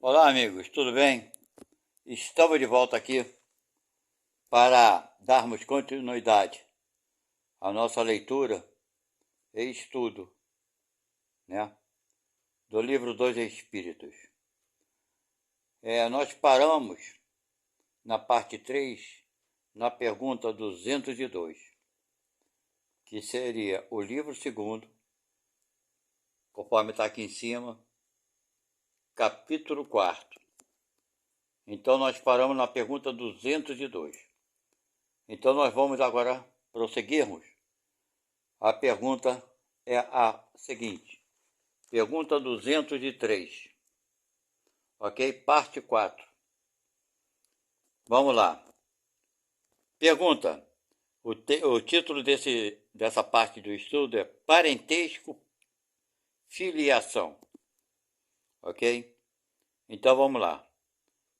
Olá, amigos, tudo bem? Estamos de volta aqui para darmos continuidade à nossa leitura e estudo, né, do livro dos Espíritos. Nós paramos na parte 3, na pergunta 202, que seria o livro segundo, conforme está aqui em cima, capítulo 4. Então nós paramos na pergunta 202. Então nós vamos agora prosseguirmos. A pergunta é a seguinte. Pergunta 203. Ok? Parte 4. Vamos lá. Pergunta. O título dessa parte do estudo é Parentesco, Filiação. Ok? Então vamos lá.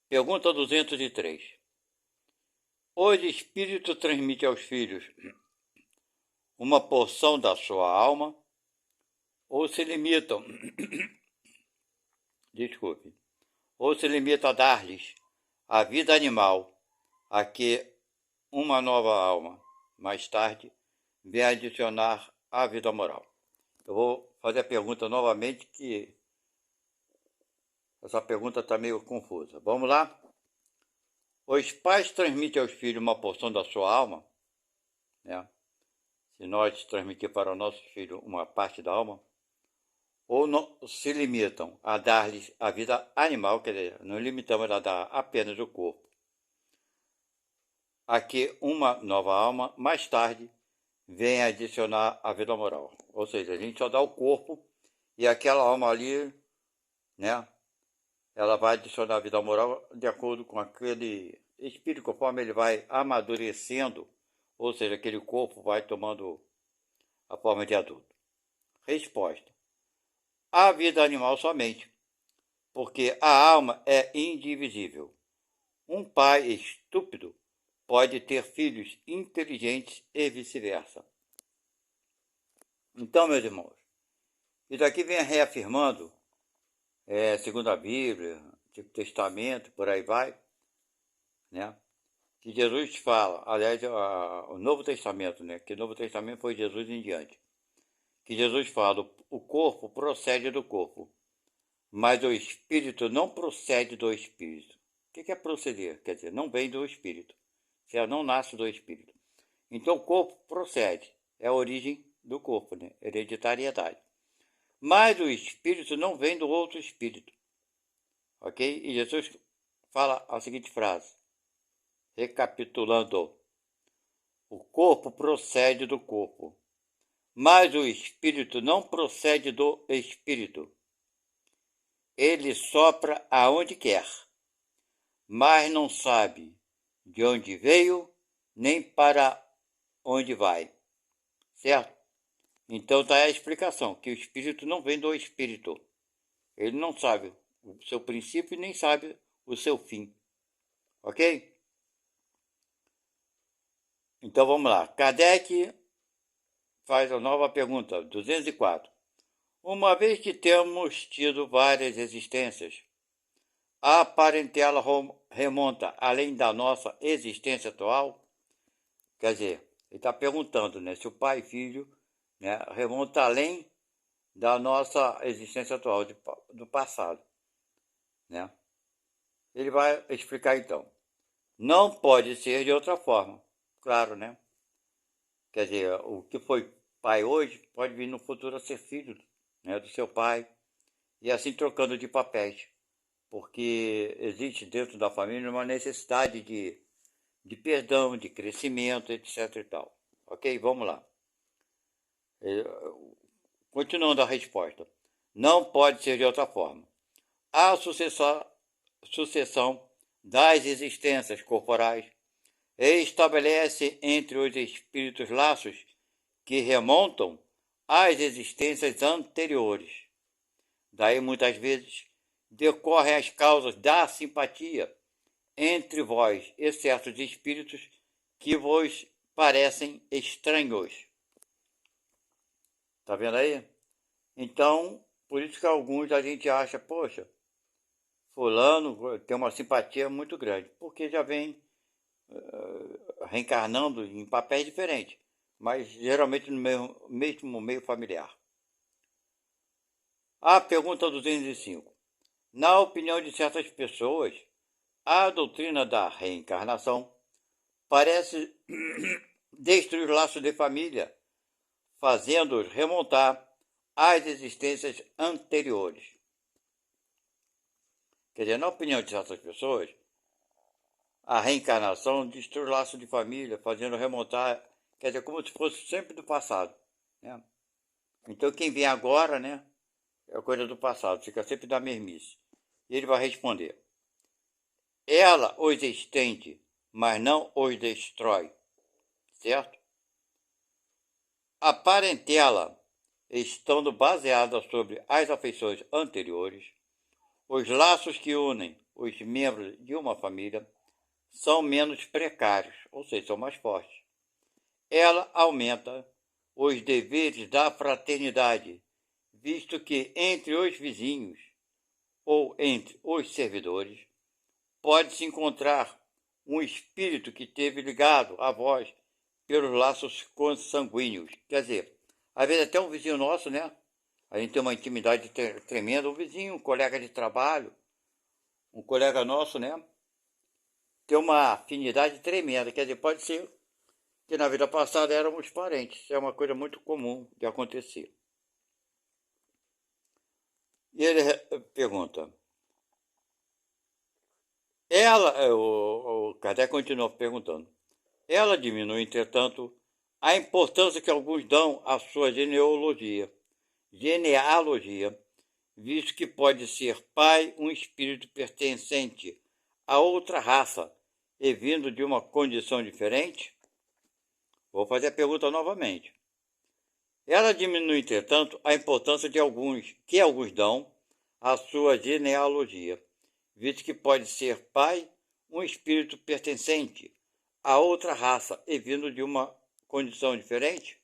Pergunta 203. Os espíritos transmitem aos filhos uma porção da sua alma ou se limitam, a dar-lhes a vida animal, a que uma nova alma, mais tarde, vem adicionar a vida moral. Eu vou fazer a pergunta novamente, que essa pergunta está meio confusa. Vamos lá? Os pais transmitem aos filhos uma porção da sua alma, né? Se nós transmitir para o nosso filho uma parte da alma, ou não, se limitam a dar-lhes a vida animal, quer dizer, não limitamos a dar apenas o corpo, a que uma nova alma, mais tarde, vem adicionar a vida moral. Ou seja, a gente só dá o corpo e aquela alma ali, né, ela vai adicionar a vida moral de acordo com aquele espírito, conforme ele vai amadurecendo, ou seja, aquele corpo vai tomando a forma de adulto. Resposta. A vida animal somente, porque a alma é indivisível. Um pai estúpido pode ter filhos inteligentes e vice-versa. Então, meus irmãos, isso aqui vem reafirmando, segundo a Bíblia, Antigo Testamento, por aí vai, né? Que Jesus fala, aliás, o Novo Testamento, né? Que o Novo Testamento foi Jesus em diante. Que Jesus fala, o corpo procede do corpo, mas o espírito não procede do espírito. O que é proceder? Quer dizer, não vem do espírito. Você não nasce do espírito. Então o corpo procede, é a origem do corpo, né? Hereditariedade. Mas o espírito não vem do outro espírito. Ok? E Jesus fala a seguinte frase, recapitulando: o corpo procede do corpo, mas o espírito não procede do espírito. Ele sopra aonde quer, mas não sabe de onde veio nem para onde vai. Certo? Então está a explicação, que o espírito não vem do espírito. Ele não sabe o seu princípio e nem sabe o seu fim. Ok? Então vamos lá. Kardec faz a nova pergunta, 204. Uma vez que temos tido várias existências, a parentela remonta além da nossa existência atual? Quer dizer, ele está perguntando, né, se o pai e filho, né, remonta além da nossa existência atual, do passado, né? Ele vai explicar então. Não pode ser de outra forma, claro, né? Quer dizer, o que foi pai hoje pode vir no futuro a ser filho, né, do seu pai, e assim trocando de papéis, porque existe dentro da família uma necessidade de perdão, de crescimento, etc. e tal. Ok? Vamos lá. Continuando a resposta. Não pode ser de outra forma. A sucessão das existências corporais estabelece entre os espíritos laços que remontam às existências anteriores. Daí, muitas vezes, decorrem as causas da simpatia entre vós e certos espíritos que vos parecem estranhos. Tá vendo aí? Então, por isso que alguns a gente acha, poxa, fulano tem uma simpatia muito grande, porque já vem reencarnando em papéis diferentes, mas geralmente no mesmo meio familiar. A pergunta 205. Na opinião de certas pessoas, a doutrina da reencarnação parece destruir o laço de família, fazendo-os remontar às existências anteriores. Quer dizer, na opinião de certas pessoas, a reencarnação destrói o laço de família, fazendo remontar, quer dizer, como se fosse sempre do passado, né? Então quem vem agora, né, é coisa do passado, fica sempre da mesmice. E ele vai responder: ela os estende, mas não os destrói, certo? A parentela, estando baseada sobre as afeições anteriores, os laços que unem os membros de uma família são menos precários, ou seja, são mais fortes. Ela aumenta os deveres da fraternidade, visto que entre os vizinhos ou entre os servidores pode-se encontrar um espírito que teve ligado a vós pelos laços consanguíneos. Quer dizer, às vezes até um vizinho nosso, né? A gente tem uma intimidade tremenda, um vizinho, um colega de trabalho, um colega nosso, né? Tem uma afinidade tremenda. Quer dizer, pode ser que na vida passada éramos parentes. É uma coisa muito comum de acontecer. E ele pergunta: o Kardec continua perguntando, ela diminui, entretanto, a importância que alguns dão à sua genealogia, visto que pode ser pai um espírito pertencente a outra raça e vindo de uma condição diferente? Vou fazer a pergunta novamente. Ela diminui, entretanto, a importância de alguns dão à sua genealogia, visto que pode ser pai um espírito pertencente a outra raça e vindo de uma condição diferente?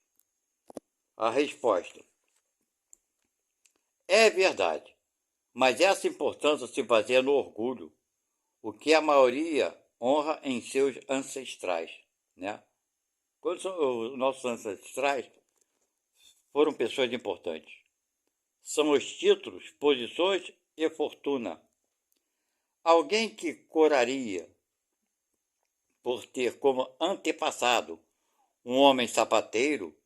A resposta: é verdade, mas essa importância se baseia no orgulho, o que a maioria honra em seus ancestrais, né? Quando os nossos ancestrais foram pessoas importantes. São os títulos, posições e fortuna. Alguém que coraria por ter como antepassado um homem sapateiro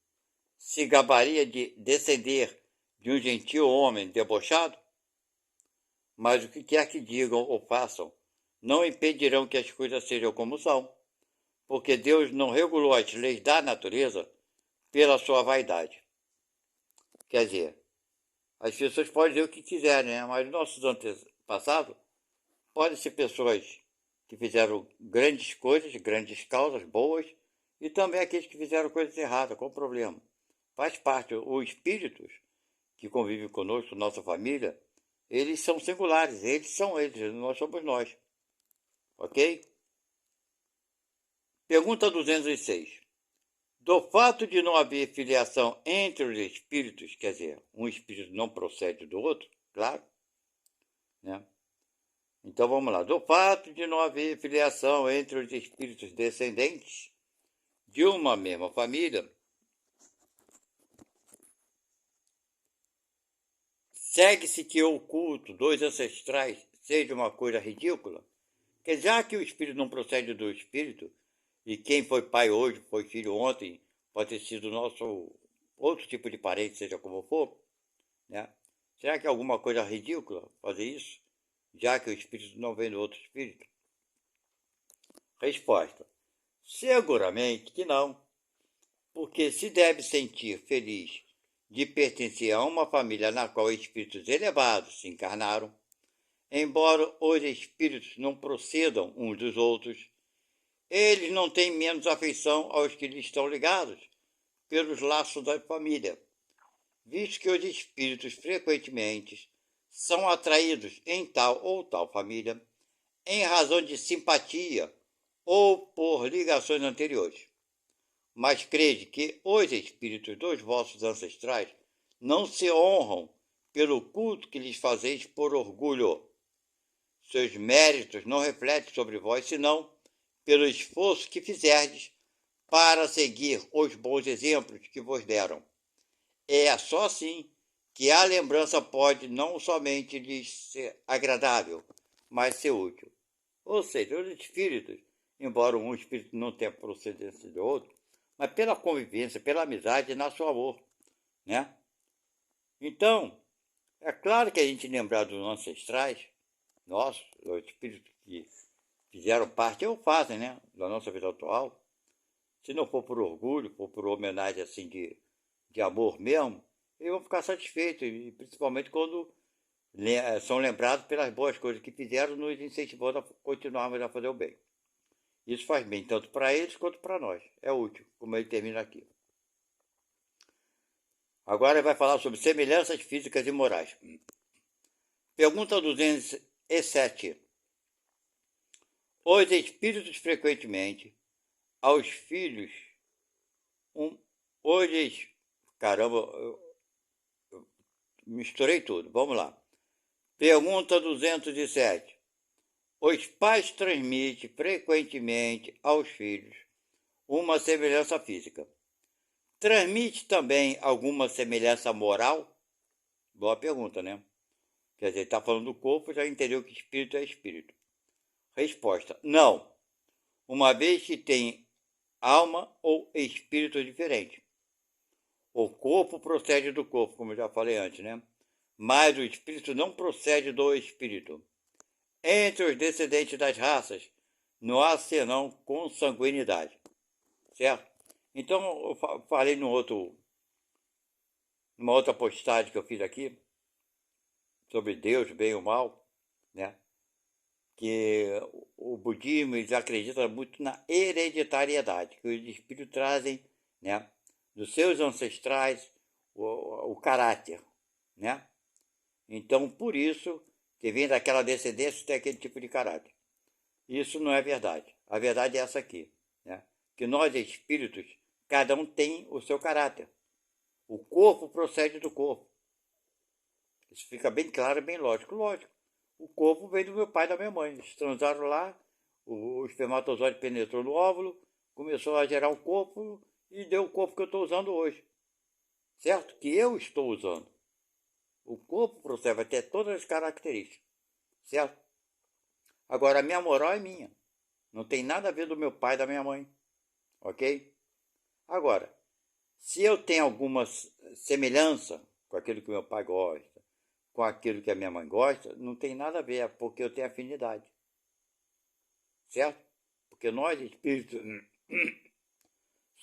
se gabaria de descender de um gentil homem debochado? Mas o que quer que digam ou façam, não impedirão que as coisas sejam como são, porque Deus não regulou as leis da natureza pela sua vaidade. Quer dizer, as pessoas podem dizer o que quiserem, né? Mas nossos antepassados podem ser pessoas que fizeram grandes coisas, grandes causas boas, e também aqueles que fizeram coisas erradas. Qual o problema? Faz parte. Os espíritos que convivem conosco, nossa família, eles são singulares, eles são eles, nós somos nós. Ok? Pergunta 206. Do fato de não haver filiação entre os espíritos, quer dizer, um espírito não procede do outro, claro, né? Então vamos lá. Do fato de não haver filiação entre os espíritos descendentes de uma mesma família, segue-se que o culto dos ancestrais seja uma coisa ridícula? Que já que o espírito não procede do espírito, e quem foi pai hoje, foi filho ontem, pode ter sido nosso outro tipo de parente, seja como for, né? Será que é alguma coisa ridícula fazer isso, já que o espírito não vem do outro espírito? Resposta: seguramente que não, porque se deve sentir feliz de pertencer a uma família na qual espíritos elevados se encarnaram, embora os espíritos não procedam uns dos outros, eles não têm menos afeição aos que lhes estão ligados pelos laços da família, visto que os espíritos frequentemente são atraídos em tal ou tal família em razão de simpatia ou por ligações anteriores. Mas crede que os espíritos dos vossos ancestrais não se honram pelo culto que lhes fazeis por orgulho. seus méritos não refletem sobre vós, senão pelo esforço que fizerdes para seguir os bons exemplos que vos deram. É só assim que a lembrança pode não somente lhes ser agradável, mas ser útil. Ou seja, os espíritos, embora um espírito não tenha procedência de outro, mas pela convivência, pela amizade, nasce o amor, né? Então, é claro que a gente lembrar dos ancestrais, nossos, os espíritos que fizeram parte ou fazem, né, da nossa vida atual, se não for por orgulho, for por homenagem assim de amor mesmo, eles vão ficar satisfeitos, e principalmente quando são lembrados pelas boas coisas que fizeram, nos incentivando a continuarmos a fazer o bem. Isso faz bem tanto para eles quanto para nós. É útil, como ele termina aqui. Agora ele vai falar sobre semelhanças físicas e morais. Pergunta 207. Os espíritos frequentemente aos filhos hoje, caramba, eu misturei tudo, vamos lá. Pergunta 207. Os pais transmitem frequentemente aos filhos uma semelhança física. Transmite também alguma semelhança moral? Boa pergunta, né? Quer dizer, está falando do corpo, já entendeu que espírito é espírito. Resposta: não, uma vez que tem alma ou espírito diferente. O corpo procede do corpo, como eu já falei antes, né? Mas o espírito não procede do espírito. Entre os descendentes das raças, não há senão consanguinidade, certo? Então, eu falei numa outra postagem que eu fiz aqui, sobre Deus, bem ou mal, né? Que o budismo eles acreditam muito na hereditariedade, que os espíritos trazem, né, dos seus ancestrais o caráter, né? Então, por isso, que vem daquela descendência tem aquele tipo de caráter. Isso não é verdade. A verdade é essa aqui, né? Que nós espíritos, cada um tem o seu caráter. O corpo procede do corpo. Isso fica bem claro, bem lógico. Lógico. O corpo veio do meu pai e da minha mãe. Eles transaram lá, o espermatozoide penetrou no óvulo, começou a gerar um corpo e deu o corpo que eu estou usando hoje. Certo? Que eu estou usando. O corpo procede, vai ter todas as características. Certo? Agora, a minha moral é minha. Não tem nada a ver do meu pai e da minha mãe. Ok? Agora, se eu tenho alguma semelhança com aquilo que meu pai gosta, com aquilo que a minha mãe gosta, não tem nada a ver, é porque eu tenho afinidade. Certo? Porque nós, espíritos,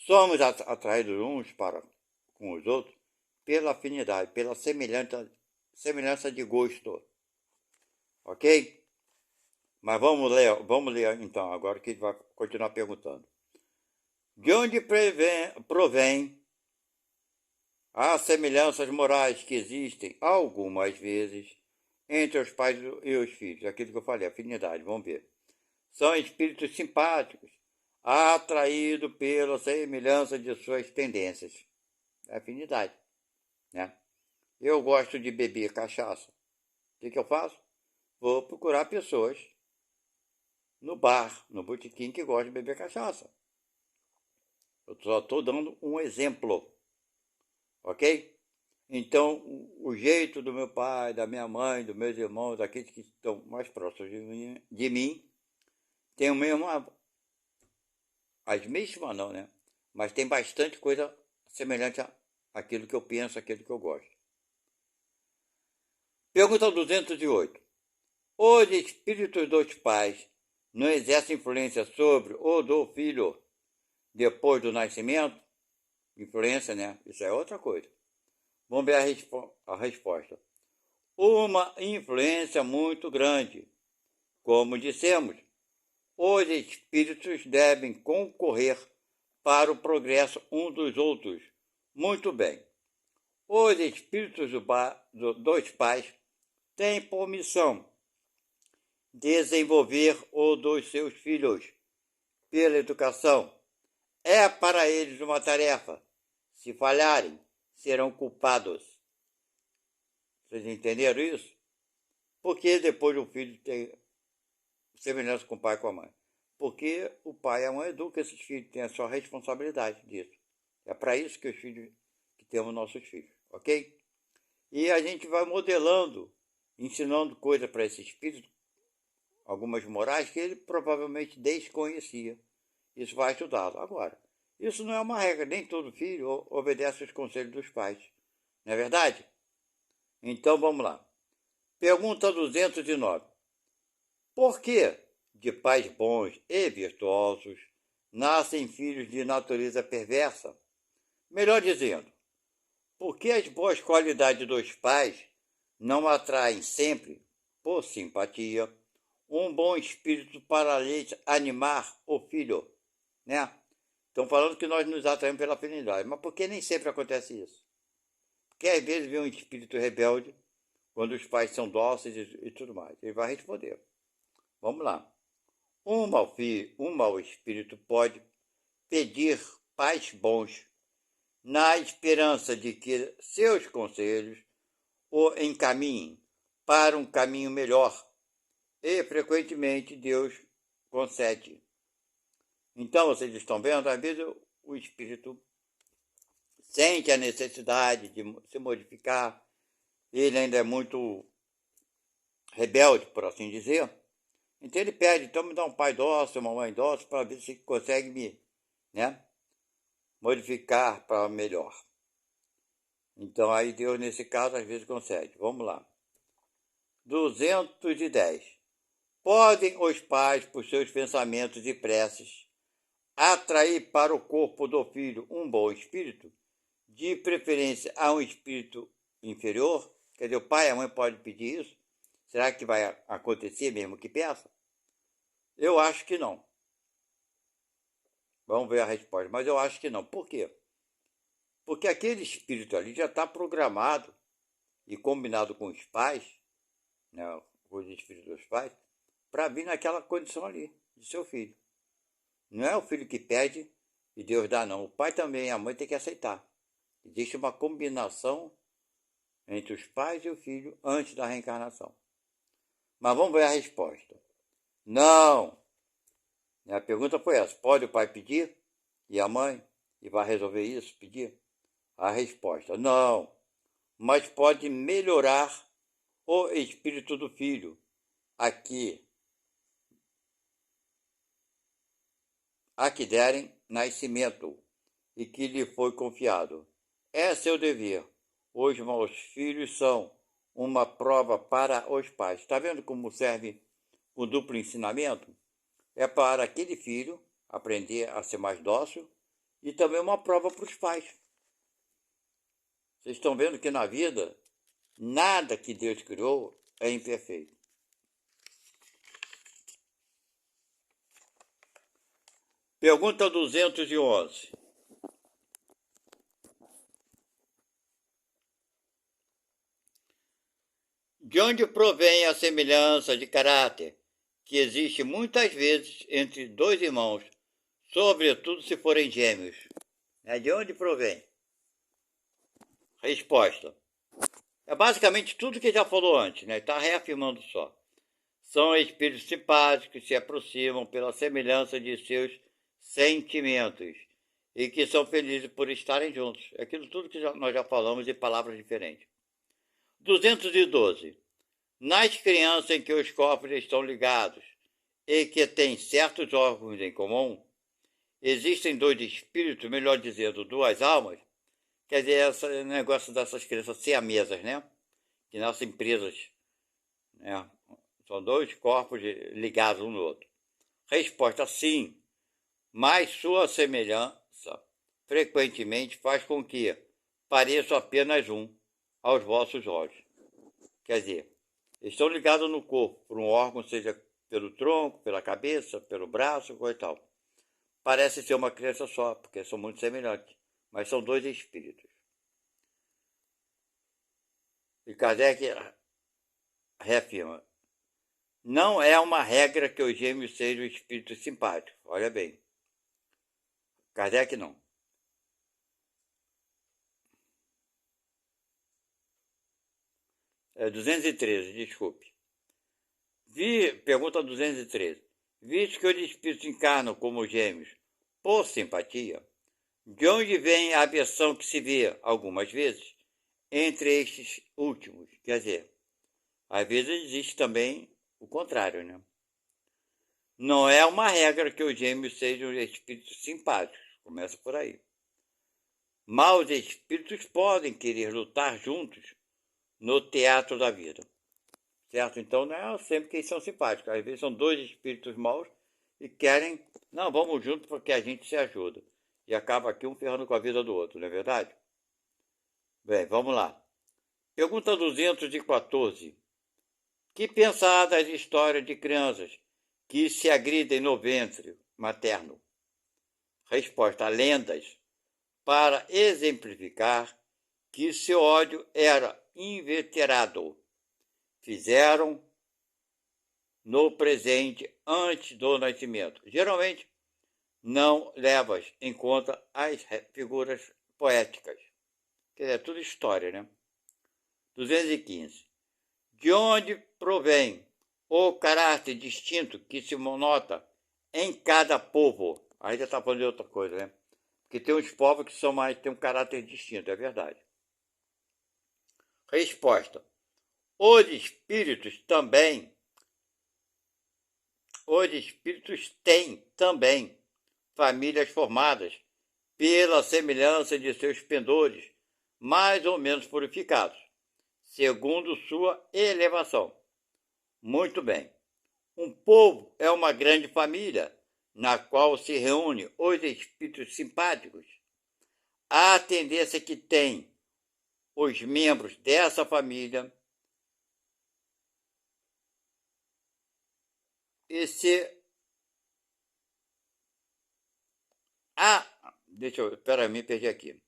somos atraídos uns para com os outros pela afinidade, pela semelhança de gosto. Ok? Mas vamos ler então, agora que a gente vai continuar perguntando. De onde provém as semelhanças morais que existem, algumas vezes, entre os pais e os filhos? Aquilo que eu falei, afinidade, vamos ver. São espíritos simpáticos, atraídos pela semelhança de suas tendências. Afinidade, né? Eu gosto de beber cachaça. O que eu faço? Vou procurar pessoas no bar, no botequim que gostam de beber cachaça. Eu só estou dando um exemplo, ok? Então, o jeito do meu pai, da minha mãe, dos meus irmãos, daqueles que estão mais próximos de mim, tem o mesmo, as mesmas não, né? Mas tem bastante coisa semelhante àquilo que eu penso, àquilo que eu gosto. Pergunta 208. Os espíritos dos pais não exercem influência sobre o do filho depois do nascimento? Influência, né? Isso é outra coisa. Vamos ver a resposta. Uma influência muito grande. Como dissemos, os espíritos devem concorrer para o progresso uns dos outros. Muito bem. Os espíritos dos pais têm por missão desenvolver o dos seus filhos pela educação. É para eles uma tarefa. Se falharem, serão culpados. Vocês entenderam isso? Porque depois o filho semelhança com o pai e com a mãe? Porque o pai e a mãe educam esses filhos, têm a sua responsabilidade disso. É para isso que os filhos, que temos nossos filhos, ok? E a gente vai modelando, ensinando coisas para esse espírito, algumas morais que ele provavelmente desconhecia. Isso vai ajudá-lo. Agora, isso não é uma regra, nem todo filho obedece aos conselhos dos pais. Não é verdade? Então vamos lá. Pergunta 209. Por que de pais bons e virtuosos nascem filhos de natureza perversa? Melhor dizendo, por que as boas qualidades dos pais não atraem sempre, por simpatia, um bom espírito para lhes animar o filho, né? Estão falando que nós nos atraímos pela afinidade, mas por que nem sempre acontece isso? Porque às vezes vem um espírito rebelde, quando os pais são dóceis e tudo mais. Ele vai responder. Vamos lá. Um mau espírito pode pedir pais bons, na esperança de que seus conselhos o encaminhem para um caminho melhor. E frequentemente Deus concede. Então, vocês estão vendo, às vezes o espírito sente a necessidade de se modificar, ele ainda é muito rebelde, por assim dizer. Então ele pede, então me dá um pai dócil, uma mãe dócil, para ver se consegue me, né, modificar para melhor. Então aí Deus, nesse caso, às vezes concede. Vamos lá. 210. Podem os pais, por seus pensamentos e preces, atrair para o corpo do filho um bom espírito, de preferência a um espírito inferior? Quer dizer, o pai e a mãe podem pedir isso? Será que vai acontecer mesmo que peça? Eu acho que não. Vamos ver a resposta, mas eu acho que não. Por quê? Porque aquele espírito ali já está programado e combinado com os pais, né, com os espíritos dos pais, para vir naquela condição ali, de seu filho. Não é o filho que pede e Deus dá, não. O pai também e a mãe tem que aceitar. Existe uma combinação entre os pais e o filho antes da reencarnação. Mas vamos ver a resposta. Não! A pergunta foi essa. Pode o pai pedir? E a mãe? E vai resolver isso? Pedir? A resposta: não. Mas pode melhorar o espírito do filho, aqui, a que derem nascimento e que lhe foi confiado. É seu dever. Os maus filhos são uma prova para os pais. Está vendo como serve o duplo ensinamento? É para aquele filho aprender a ser mais dócil e também uma prova para os pais. Vocês estão vendo que na vida, nada que Deus criou é imperfeito. Pergunta 211. De onde provém a semelhança de caráter que existe muitas vezes entre dois irmãos, sobretudo se forem gêmeos? De onde provém? Resposta: é basicamente tudo que já falou antes, né? Está reafirmando só. São espíritos simpáticos que se aproximam pela semelhança de seus sentimentos e que são felizes por estarem juntos. É aquilo tudo que nós já falamos em palavras diferentes. 212. Nas crianças em que os corpos estão ligados e que têm certos órgãos em comum, existem dois espíritos, melhor dizendo, duas almas. Quer dizer, esse negócio dessas crianças siamesas, né? Que nascem presas, né? São dois corpos ligados um no outro. Resposta: sim, mas sua semelhança frequentemente faz com que pareça apenas um aos vossos olhos. Quer dizer, estão ligados no corpo por um órgão, seja pelo tronco, pela cabeça, pelo braço, coisa e tal. Parece ser uma criança só, porque são muito semelhantes, mas são dois espíritos. E Kardec reafirma: não é uma regra que os gêmeos sejam espíritos simpáticos. Olha bem. Kardec não. É 213, desculpe. Pergunta 213. Visto que os espíritos encarnam como gêmeos por simpatia, de onde vem a aversão que se vê, algumas vezes, entre estes últimos? Quer dizer, às vezes existe também o contrário, né? Não é uma regra que os gêmeos sejam espíritos simpáticos, começa por aí. Maus espíritos podem querer lutar juntos no teatro da vida, certo? Então não é sempre que eles são simpáticos, às vezes são dois espíritos maus e querem, não, vamos juntos porque a gente se ajuda. E acaba aqui um ferrando com a vida do outro, não é verdade? Bem, vamos lá. Pergunta 214. Que pensar das histórias de crianças que se agridem no ventre materno? Resposta: lendas, para exemplificar que seu ódio era inveterado. Fizeram no presente antes do nascimento. Geralmente, não levas em conta as figuras poéticas. Quer dizer, é tudo história, né? 215. De onde provém o caráter distinto que se nota em cada povo? Aí já está falando de outra coisa, né? Porque tem uns povos que são mais, têm um caráter distinto, é verdade. Resposta. Os espíritos têm também famílias formadas pela semelhança de seus pendores, mais ou menos purificados, segundo sua elevação. Muito bem. Um povo é uma grande família, na qual se reúnem os espíritos simpáticos. A tendência que tem os membros dessa família me perdi aqui.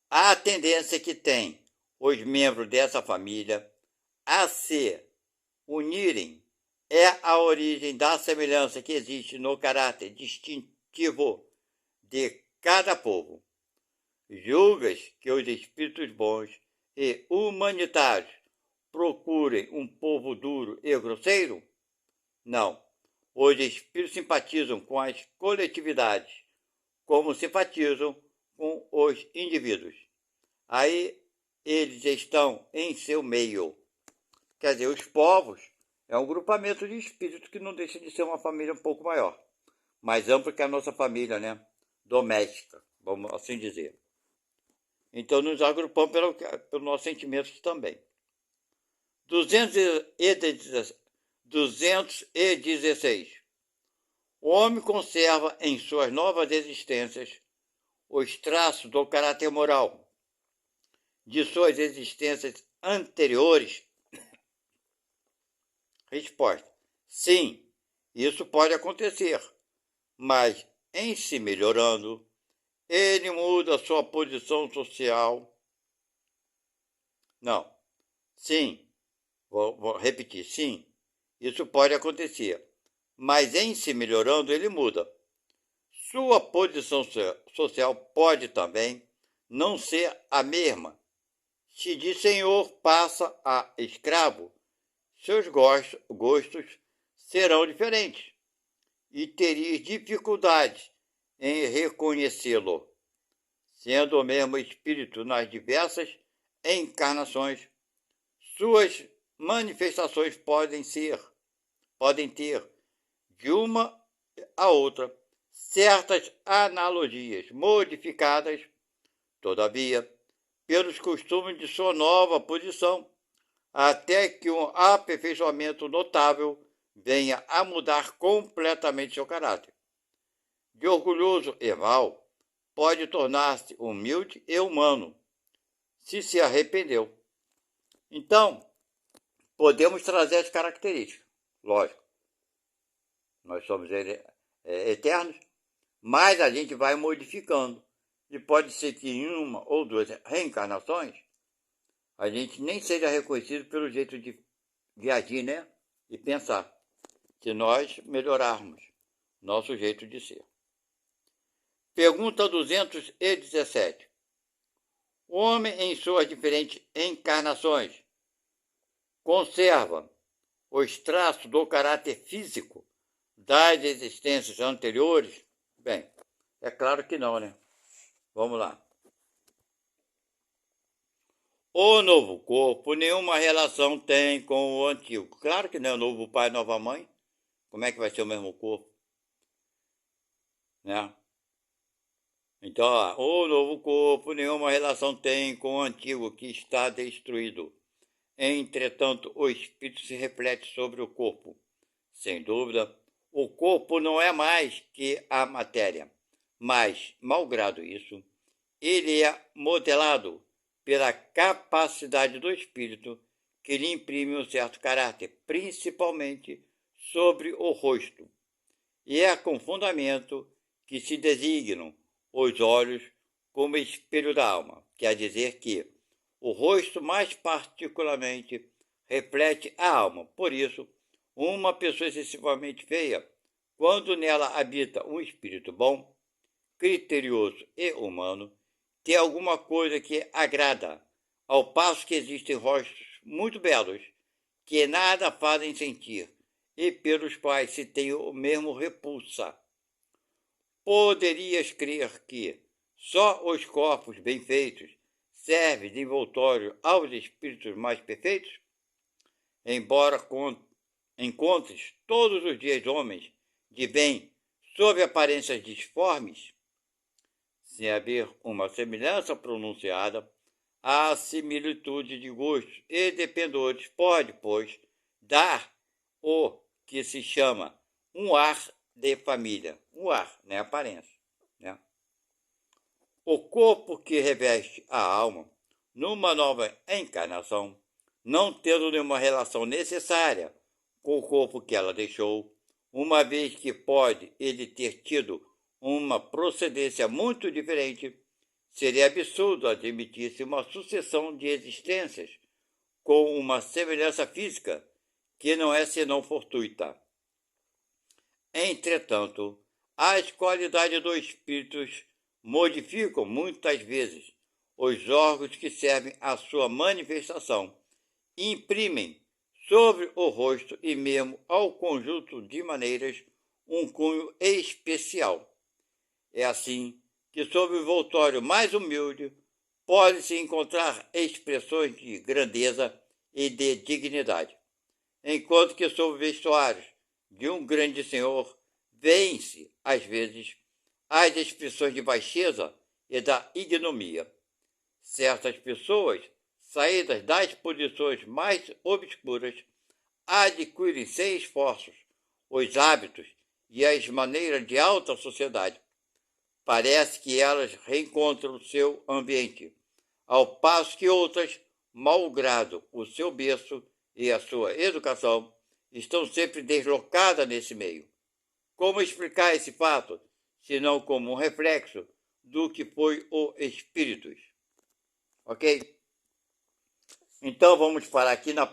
A tendência que tem os membros dessa família a se unirem é a origem da semelhança que existe no caráter distintivo de cada povo. Julgas que os espíritos bons e humanitários procurem um povo duro e grosseiro? Não. Os espíritos simpatizam com as coletividades, como simpatizam com os indivíduos. Aí eles estão em seu meio. Quer dizer, os povos é um grupamento de espíritos que não deixa de ser uma família um pouco maior, mais ampla que a nossa família, né? Doméstica, vamos assim dizer. Então nos agrupamos pelos nossos sentimentos também. 216. O homem conserva em suas novas existências os traços do caráter moral de suas existências anteriores? Resposta: sim, isso pode acontecer, mas em se melhorando, ele muda sua posição social. Não, sim, vou repetir, sim, isso pode acontecer, mas em se melhorando, ele muda. Sua posição social pode também não ser a mesma. Se de senhor passa a escravo, seus gostos serão diferentes e teria dificuldade em reconhecê-lo, sendo o mesmo espírito nas diversas encarnações. Suas manifestações podem ter, de uma a outra, certas analogias modificadas, todavia, pelos costumes de sua nova posição, até que um aperfeiçoamento notável venha a mudar completamente seu caráter. De orgulhoso e mau, pode tornar-se humilde e humano, se arrependeu. Então, podemos trazer as características, lógico. Nós somos eternos, mas a gente vai modificando. E pode ser que em uma ou duas reencarnações, a gente nem seja reconhecido pelo jeito de agir, né? E pensar. Se nós melhorarmos nosso jeito de ser. Pergunta 217. O homem em suas diferentes encarnações conserva os traços do caráter físico das existências anteriores? Bem, é claro que não, né? Vamos lá. O novo corpo nenhuma relação tem com o antigo. Claro que não é o novo pai, nova mãe. Como é que vai ser o mesmo corpo? Né? Então, ó, o novo corpo nenhuma relação tem com o antigo que está destruído. Entretanto, o espírito se reflete sobre o corpo. Sem dúvida, o corpo não é mais que a matéria, mas, malgrado isso, ele é modelado pela capacidade do espírito que lhe imprime um certo caráter, principalmente sobre o rosto. E é com fundamento que se designam os olhos como espelho da alma, quer dizer que o rosto mais particularmente reflete a alma. Por isso, uma pessoa excessivamente feia, quando nela habita um espírito bom, criterioso e humano, tem alguma coisa que agrada, ao passo que existem rostos muito belos que nada fazem sentir e pelos quais se tem o mesmo repulsa. Poderias crer que só os corpos bem feitos servem de envoltório aos espíritos mais perfeitos? Embora encontres todos os dias homens de bem sob aparências disformes, sem haver uma semelhança pronunciada, a similitude de gostos e de pendores pode, pois, dar o que se chama um ar de família. Um ar, né? Aparência. Né? O corpo que reveste a alma, numa nova encarnação, não tendo nenhuma relação necessária com o corpo que ela deixou, uma vez que pode ele ter tido uma procedência muito diferente, seria absurdo admitir-se uma sucessão de existências com uma semelhança física que não é senão fortuita. Entretanto, as qualidades dos espíritos modificam muitas vezes os órgãos que servem à sua manifestação, imprimem sobre o rosto e mesmo ao conjunto de maneiras um cunho especial. É assim que sob o envoltório mais humilde pode-se encontrar expressões de grandeza e de dignidade, enquanto que sob o vestuário de um grande senhor vêem-se, às vezes, as expressões de baixeza e da ignomia. Certas pessoas, saídas das posições mais obscuras, adquirem sem esforços os hábitos e as maneiras de alta sociedade. Parece que elas reencontram o seu ambiente, ao passo que outras, malgrado o seu berço e a sua educação, estão sempre deslocadas nesse meio. Como explicar esse fato, senão como um reflexo do que foi o espíritus? Ok? Então vamos parar aqui na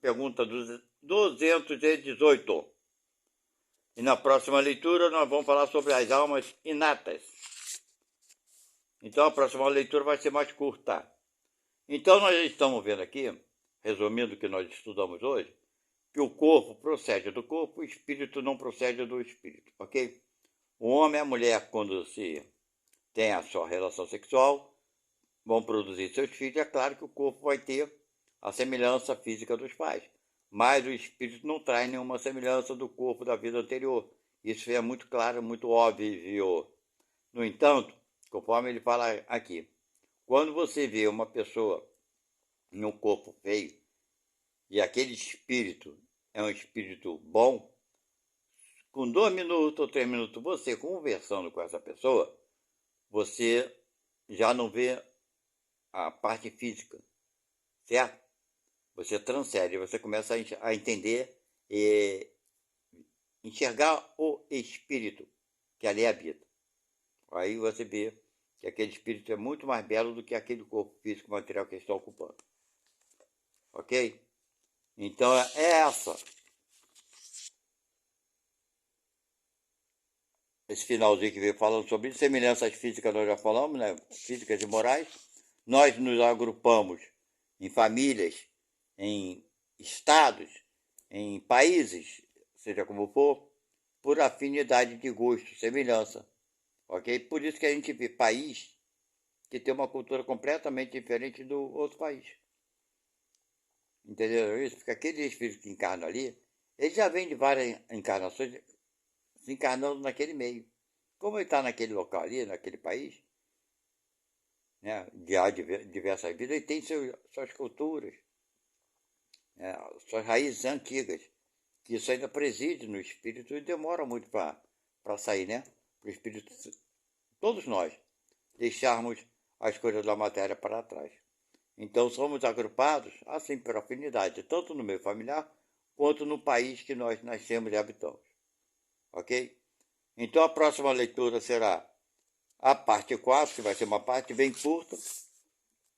pergunta 218. E na próxima leitura nós vamos falar sobre as almas inatas. Então a próxima leitura vai ser mais curta. Então nós estamos vendo aqui, resumindo o que nós estudamos hoje, que o corpo procede do corpo, o espírito não procede do espírito, ok? O homem e a mulher, quando se tem a sua relação sexual, vão produzir seus filhos. É claro que o corpo vai ter a semelhança física dos pais, mas o espírito não traz nenhuma semelhança do corpo da vida anterior. Isso é muito claro, muito óbvio. No entanto, conforme ele fala aqui, quando você vê uma pessoa em um corpo feio e aquele espírito é um espírito bom, com 2 minutos ou 3 minutos você conversando com essa pessoa, você já não vê a parte física, certo? Você transcende, você começa a entender e enxergar o espírito que ali habita. Aí você vê que aquele espírito é muito mais belo do que aquele corpo físico material que está ocupando. Ok? Então é esse finalzinho que veio falando sobre semelhanças físicas, nós já falamos, né? Físicas e morais. Nós nos agrupamos em famílias, em estados, em países, seja como for, por afinidade de gosto, semelhança. Ok? Por isso que a gente vê país que tem uma cultura completamente diferente do outro país. Entendeu isso? Porque aquele espírito que encarna ali, ele já vem de várias encarnações se encarnando naquele meio. Como ele está naquele local ali, naquele país, né, de há diversas vidas, ele tem suas culturas, né, suas raízes antigas, que isso ainda preside no espírito e demora muito para sair, né? Para o espírito, todos nós, deixarmos as coisas da matéria para trás. Então somos agrupados, assim, por afinidade, tanto no meio familiar, quanto no país que nós nascemos e habitamos. Ok? Então a próxima leitura será a parte 4, que vai ser uma parte bem curta.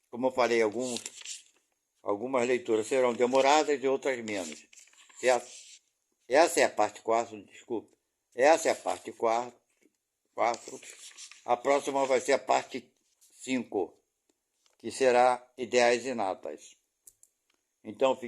Como eu falei, algumas leituras serão demoradas e outras menos. Certo? Essa é a parte 4, desculpe. Essa é a parte 4. A próxima vai ser a parte 5, que será Ideias Inatas. Então, fique